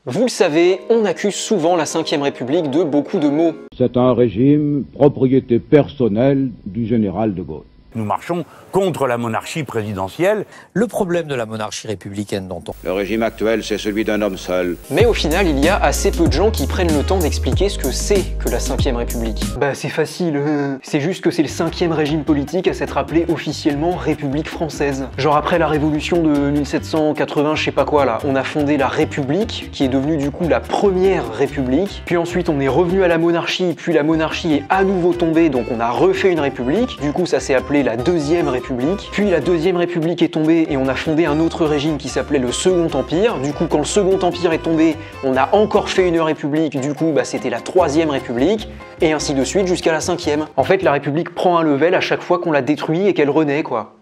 Vous le savez, on accuse souvent la Ve République de beaucoup de maux. C'est un régime propriété personnelle du général de Gaulle. Nous marchons contre la monarchie présidentielle. Le problème de la monarchie républicaine dont on... Le régime actuel, c'est celui d'un homme seul. Mais au final, il y a assez peu de gens qui prennent le temps d'expliquer ce que c'est que la Ve République. Bah c'est facile, c'est juste que c'est le 5e régime politique à s'être appelé officiellement République française. Genre après la révolution de 1780, je sais pas quoi là, on a fondé la République, qui est devenue du coup la première République, puis ensuite on est revenu à la monarchie, puis la monarchie est à nouveau tombée, donc on a refait une République, du coup ça s'est appelé la Deuxième République, puis la Deuxième République est tombée et on a fondé un autre régime qui s'appelait le Second Empire, du coup quand le Second Empire est tombé, on a encore fait une République, du coup bah, c'était la Troisième République, et ainsi de suite jusqu'à la 5e. En fait la République prend un level à chaque fois qu'on la détruit et qu'elle renaît quoi.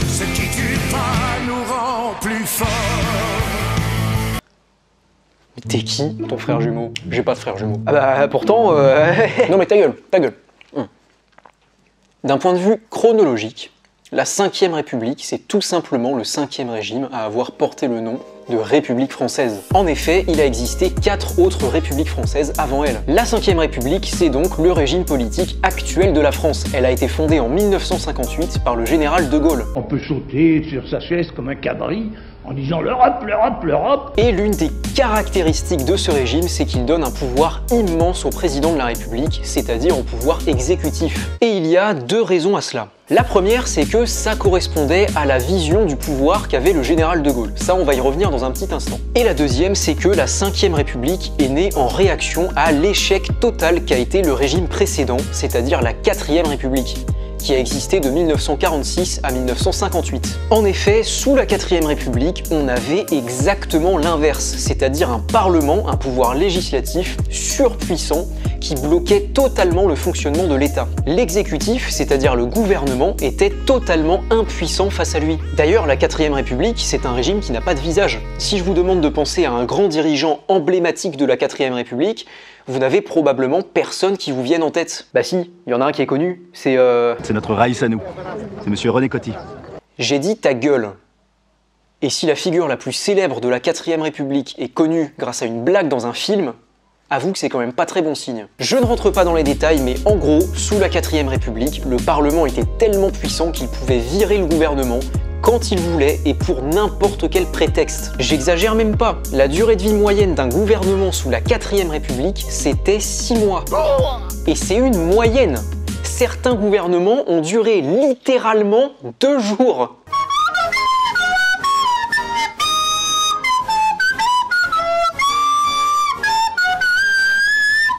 Ce qui tue pas nous rend plus fort. T'es qui, ton frère jumeau? J'ai pas de frère jumeau. Ah bah pourtant... Non mais ta gueule, ta gueule. D'un point de vue chronologique, la 5e République, c'est tout simplement le 5e régime à avoir porté le nom de République française. En effet, il a existé 4 autres républiques françaises avant elle. La 5e République, c'est donc le régime politique actuel de la France. Elle a été fondée en 1958 par le général de Gaulle. On peut sauter sur sa chaise comme un cabri en disant l'Europe, l'Europe, l'Europe. Et l'une des caractéristiques de ce régime, c'est qu'il donne un pouvoir immense au président de la République, c'est-à-dire au pouvoir exécutif. Et il y a 2 raisons à cela. La première, c'est que ça correspondait à la vision du pouvoir qu'avait le général de Gaulle. Ça, on va y revenir dans un petit instant. Et la deuxième, c'est que la 5e République est née en réaction à l'échec total qu'a été le régime précédent, c'est-à-dire la 4e République, qui a existé de 1946 à 1958. En effet, sous la 4e République, on avait exactement l'inverse, c'est-à-dire un parlement, un pouvoir législatif surpuissant qui bloquait totalement le fonctionnement de l'État. L'exécutif, c'est-à-dire le gouvernement, était totalement impuissant face à lui. D'ailleurs, la 4e République, c'est un régime qui n'a pas de visage. Si je vous demande de penser à un grand dirigeant emblématique de la 4e République, vous n'avez probablement personne qui vous vienne en tête. Bah si, il y en a un qui est connu, c'est notre Raïs à nous, c'est monsieur René Coty. J'ai dit ta gueule. Et si la figure la plus célèbre de la 4e République est connue grâce à une blague dans un film, avoue que c'est quand même pas très bon signe. Je ne rentre pas dans les détails, mais en gros, sous la 4e République, le Parlement était tellement puissant qu'il pouvait virer le gouvernement quand il voulait et pour n'importe quel prétexte. J'exagère même pas, la durée de vie moyenne d'un gouvernement sous la 4e République, c'était 6 mois. Et c'est une moyenne. Certains gouvernements ont duré littéralement 2 jours.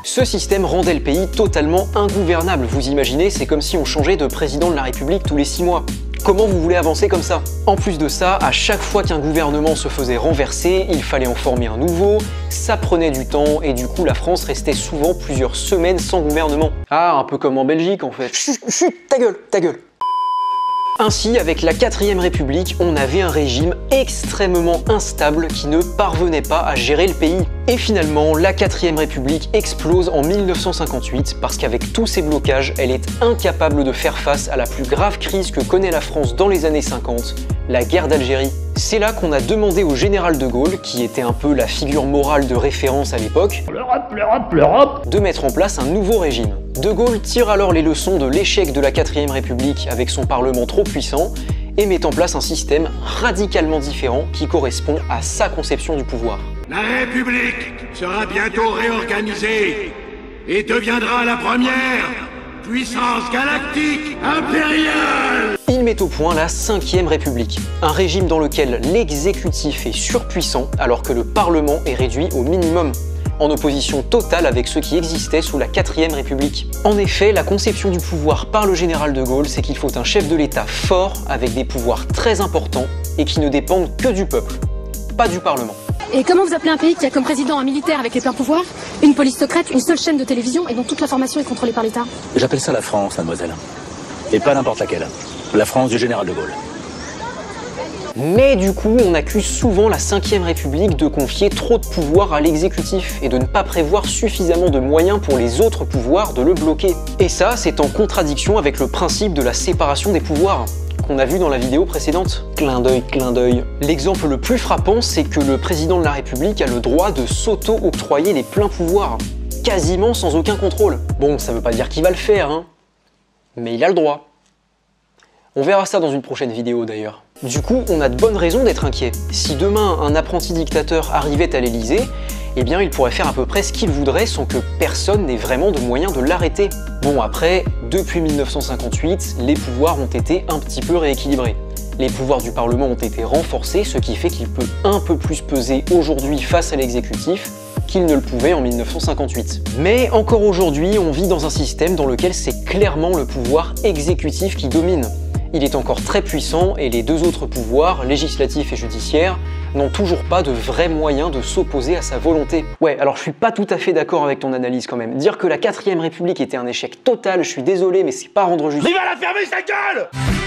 Ce système rendait le pays totalement ingouvernable. Vous imaginez, c'est comme si on changeait de président de la République tous les 6 mois. Comment vous voulez avancer comme ça? En plus de ça, à chaque fois qu'un gouvernement se faisait renverser, il fallait en former un nouveau, ça prenait du temps et du coup la France restait souvent plusieurs semaines sans gouvernement. Ah, un peu comme en Belgique en fait. Chut, chut, ta gueule, ta gueule. Ainsi, avec la 4e République, on avait un régime extrêmement instable qui ne parvenait pas à gérer le pays. Et finalement, la 4e République explose en 1958 parce qu'avec tous ces blocages, elle est incapable de faire face à la plus grave crise que connaît la France dans les années 50, la guerre d'Algérie. C'est là qu'on a demandé au général de Gaulle, qui était un peu la figure morale de référence à l'époque, L'Europe, l'Europe, l'Europe, de mettre en place un nouveau régime. De Gaulle tire alors les leçons de l'échec de la 4e République avec son parlement trop puissant et met en place un système radicalement différent qui correspond à sa conception du pouvoir. La République sera bientôt réorganisée et deviendra la première puissance galactique impériale. Il met au point la 5e République, un régime dans lequel l'exécutif est surpuissant alors que le Parlement est réduit au minimum, en opposition totale avec ce qui existait sous la 4e République. En effet, la conception du pouvoir par le général de Gaulle, c'est qu'il faut un chef de l'État fort, avec des pouvoirs très importants, et qui ne dépendent que du peuple, pas du Parlement. Et comment vous appelez un pays qui a comme président un militaire avec les pleins pouvoirs, une police secrète, une seule chaîne de télévision et dont toute l'information est contrôlée par l'État? J'appelle ça la France, mademoiselle. Et pas n'importe laquelle. La France du général de Gaulle. Mais du coup, on accuse souvent la 5e République de confier trop de pouvoir à l'exécutif et de ne pas prévoir suffisamment de moyens pour les autres pouvoirs de le bloquer. Et ça, c'est en contradiction avec le principe de la séparation des pouvoirs. qu'on a vu dans la vidéo précédente. Clin d'œil, clin d'œil. L'exemple le plus frappant, c'est que le président de la République a le droit de s'auto-octroyer les pleins pouvoirs, quasiment sans aucun contrôle. Bon, ça veut pas dire qu'il va le faire, hein, mais il a le droit. On verra ça dans une prochaine vidéo d'ailleurs. Du coup, on a de bonnes raisons d'être inquiet. Si demain un apprenti dictateur arrivait à l'Elysée, eh bien il pourrait faire à peu près ce qu'il voudrait sans que personne n'ait vraiment de moyen de l'arrêter. Bon après, depuis 1958, les pouvoirs ont été un petit peu rééquilibrés. Les pouvoirs du Parlement ont été renforcés, ce qui fait qu'il peut un peu plus peser aujourd'hui face à l'exécutif qu'il ne le pouvait en 1958. Mais encore aujourd'hui, on vit dans un système dans lequel c'est clairement le pouvoir exécutif qui domine. Il est encore très puissant et les deux autres pouvoirs, législatif et judiciaire, n'ont toujours pas de vrais moyens de s'opposer à sa volonté. Ouais, alors je suis pas tout à fait d'accord avec ton analyse quand même. Dire que la 4ème République était un échec total, je suis désolé, mais c'est pas rendre justice. Il va la fermer sa gueule!